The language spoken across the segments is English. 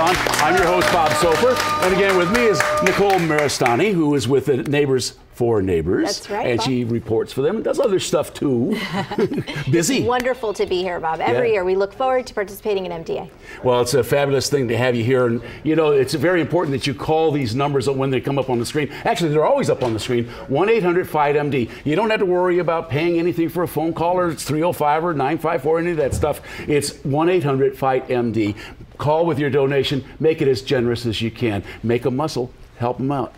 Telethon. I'm your host, Bob Soper. And again, with me is Nicole Maristani, who is with the Neighbors for Neighbors. That's right, and Bob. she reports for them and does other stuff too. Busy. It's wonderful to be here, Bob. Every year we look forward to participating in MDA. Well, it's a fabulous thing to have you here. And, you know, it's very important that you call these numbers when they come up on the screen. Actually, they're always up on the screen. 1-800-FIGHT-MD. You don't have to worry about paying anything for a phone call, or it's 305 or 954, any of that stuff. It's 1-800-FIGHT-MD. Call with your donation. Make it as generous as you can. Make a muscle. Help them out.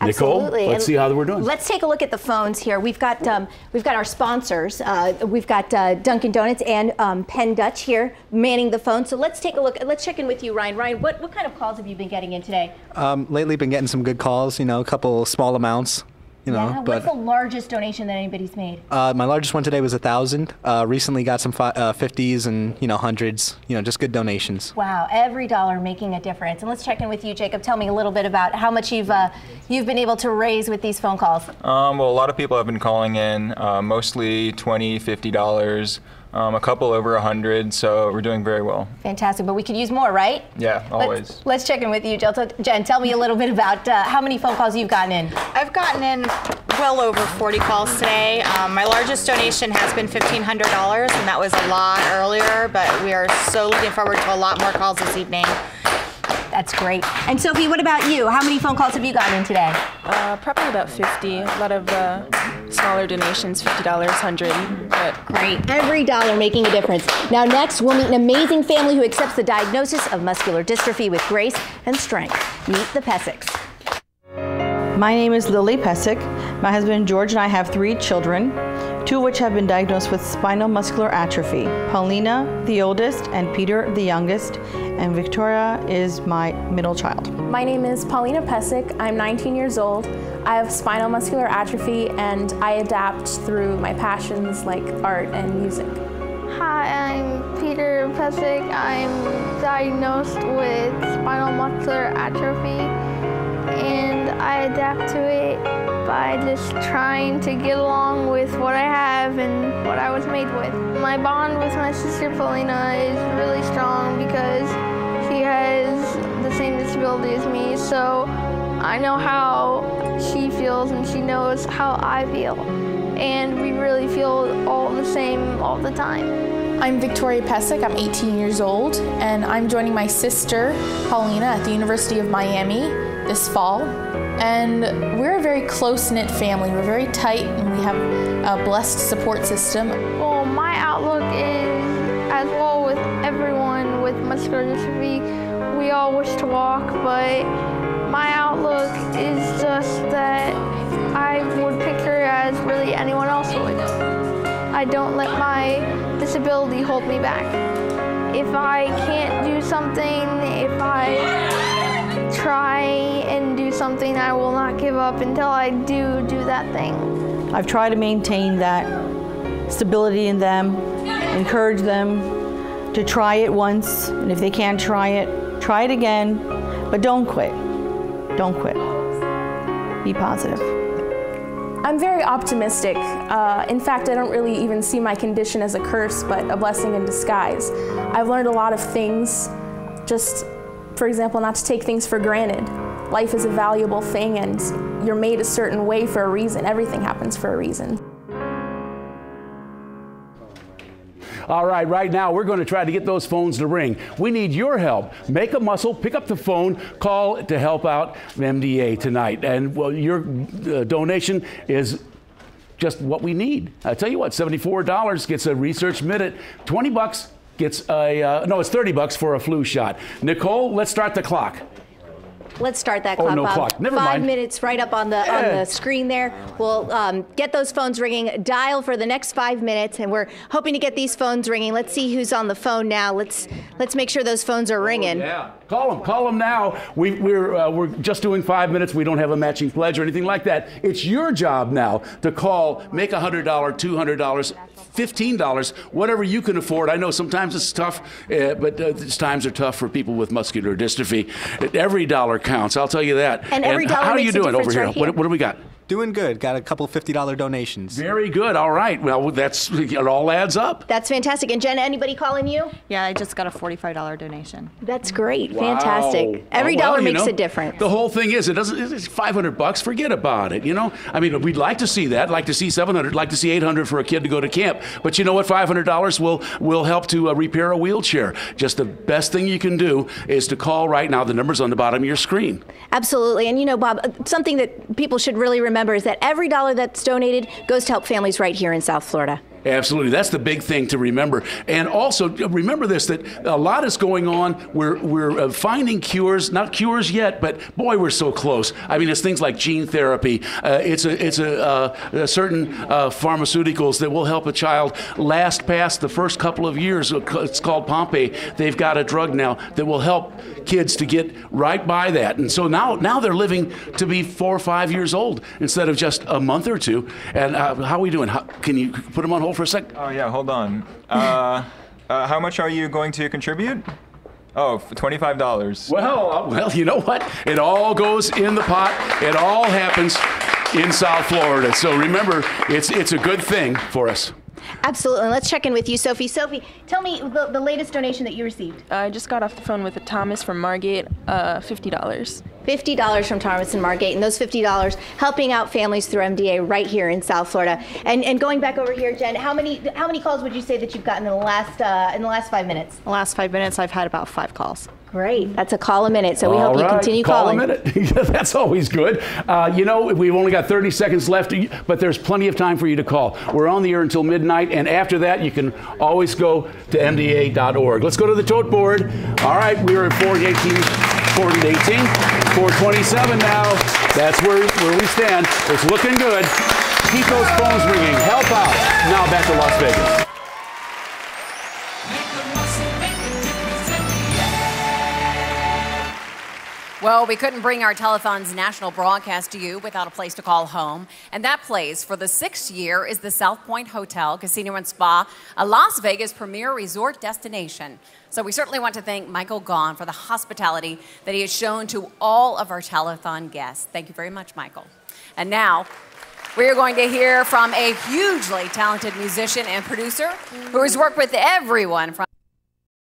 Absolutely. Nicole, let's see how we're doing. Let's take a look at the phones here. We've got our sponsors. We've got Dunkin' Donuts and Penn Dutch here manning the phone. So let's take a look. Let's check in with you, Ryan. Ryan, what kind of calls have you been getting in today? Lately, been getting some good calls. You know, a couple small amounts. You know, yeah. What's the largest donation that anybody's made? My largest one today was 1,000. Recently got some 50s and hundreds. You know, just good donations. Wow, every dollar making a difference. And let's check in with you, Jacob. Tell me a little bit about how much you've been able to raise with these phone calls. Well, a lot of people have been calling in, mostly $20, $50. A couple over 100, so we're doing very well. Fantastic, but we could use more, right? Yeah, always. Let's check in with you, Jen. Tell me a little bit about how many phone calls you've gotten in. I've gotten in well over 40 calls today. My largest donation has been $1,500, and that was a lot earlier, but we are so looking forward to a lot more calls this evening. That's great. And Sophie, what about you? How many phone calls have you gotten in today? Probably about 50. A lot of smaller donations, $50, 100. But great. Every dollar making a difference. Now next, we'll meet an amazing family who accepts the diagnosis of muscular dystrophy with grace and strength. Meet the Pecics. My name is Lily Pecic. My husband George and I have 3 children, 2 of which have been diagnosed with spinal muscular atrophy. Paulina, the oldest, and Peter, the youngest, and Victoria is my middle child. My name is Paulina Pecic. I'm 19 years old. I have spinal muscular atrophy, and I adapt through my passions like art and music. Hi, I'm Peter Pecic. I'm diagnosed with spinal muscular atrophy, and I adapt to it by just trying to get along with what I have and what I was made with. My bond with my sister Paulina is really strong because she has the same disability as me, so I know how she feels and she knows how I feel, and we really feel all the same all the time. I'm Victoria Pecic. I'm 18 years old, and I'm joining my sister Paulina at the University of Miami this fall. And we're a very close-knit family. We're very tight, and we have a blessed support system. Well, my outlook is, as well with everyone with muscular dystrophy, we all wish to walk, but my outlook is just that I would picture as really anyone else would. I don't let my disability hold me back. If I can't do something, if I try and do something, I will not give up until I do that thing. I've tried to maintain that stability in them, encourage them to try it once, and if they can't try it again, but don't quit. Don't quit. Be positive. I'm very optimistic. In fact, I don't really even see my condition as a curse, but a blessing in disguise. I've learned a lot of things, just, for example, not to take things for granted. Life is a valuable thing, and you're made a certain way for a reason. Everything happens for a reason. All right now we're going to try to get those phones to ring. We need your help. Make a muscle, pick up the phone, call to help out MDA tonight. And well, your donation is just what we need. I tell you what, $74 gets a research minute, 20 bucks gets a, no, it's 30 bucks for a flu shot. Nicole, let's start the clock. Let's start that clock, no Bob. clock. Never 5 mind. minutes right up on the screen there. We'll get those phones ringing. Dial for the next 5 minutes, and we're hoping to get these phones ringing. Let's see who's on the phone now. Let's make sure those phones are ringing. Yeah, call them now. We're just doing 5 minutes. We don't have a matching pledge or anything like that. It's your job now to call, make $100, $200, $15, whatever you can afford. I know sometimes it's tough, but times are tough for people with muscular dystrophy. Every dollar counts, I'll tell you that. And every dollar how are makes you a doing over difference here? right here. What do we got? Doing good. Got a couple $50 donations. Very good. All right. Well, it all adds up. That's fantastic. And Jen, anybody calling you? Yeah, I just got a $45 donation. That's great. Wow. Fantastic. Every dollar makes a difference. The whole thing is, it's $500. Forget about it. You know, I mean, we'd like to see that. Like to see $700. Like to see $800 for a kid to go to camp. But you know what? $500 will help to repair a wheelchair. Just the best thing you can do is to call right now. The number's on the bottom of your screen. Absolutely. And you know, Bob, something that people should really remember is that every dollar that's donated goes to help families right here in South Florida. Absolutely. That's the big thing to remember. And also remember this, that a lot is going on. We're finding cures, not cures yet, but boy, we're so close. I mean, it's things like gene therapy. It's certain pharmaceuticals that will help a child last past the first couple of years. It's called Pompe. They've got a drug now that will help kids to get right by that. And so now they're living to be 4 or 5 years old instead of just a month or two. And how are we doing? Can you put them on hold for a sec? Oh yeah, hold on. How much are you going to contribute? Oh, $25. Well, you know what? It all goes in the pot. It all happens in South Florida. So remember, it's a good thing for us. Absolutely. And let's check in with you, Sophie. Sophie, tell me the latest donation that you received. I just got off the phone with Thomas from Margate, $50. $50 from Thomas and Margate, and those $50 helping out families through MDA right here in South Florida. And going back over here, Jen, how many calls would you say that you've gotten in the last 5 minutes? The last 5 minutes, I've had about 5 calls. Great. That's a call a minute, so we hope you continue calling. Call a minute. That's always good. You know, we've only got 30 seconds left, but there's plenty of time for you to call. We're on the air until midnight, and after that, you can always go to mda.org. Let's go to the tote board. All right, we're at 418, 427 now. That's where we stand. It's looking good. Keep those phones ringing. Help out. Now back to Las Vegas. Well, we couldn't bring our Telethon's national broadcast to you without a place to call home. And that place for the 6th year is the South Point Hotel, Casino and Spa, a Las Vegas premier resort destination. So we certainly want to thank Michael Gaughan for the hospitality that he has shown to all of our Telethon guests. Thank you very much, Michael. And now, we are going to hear from a hugely talented musician and producer who has worked with everyone from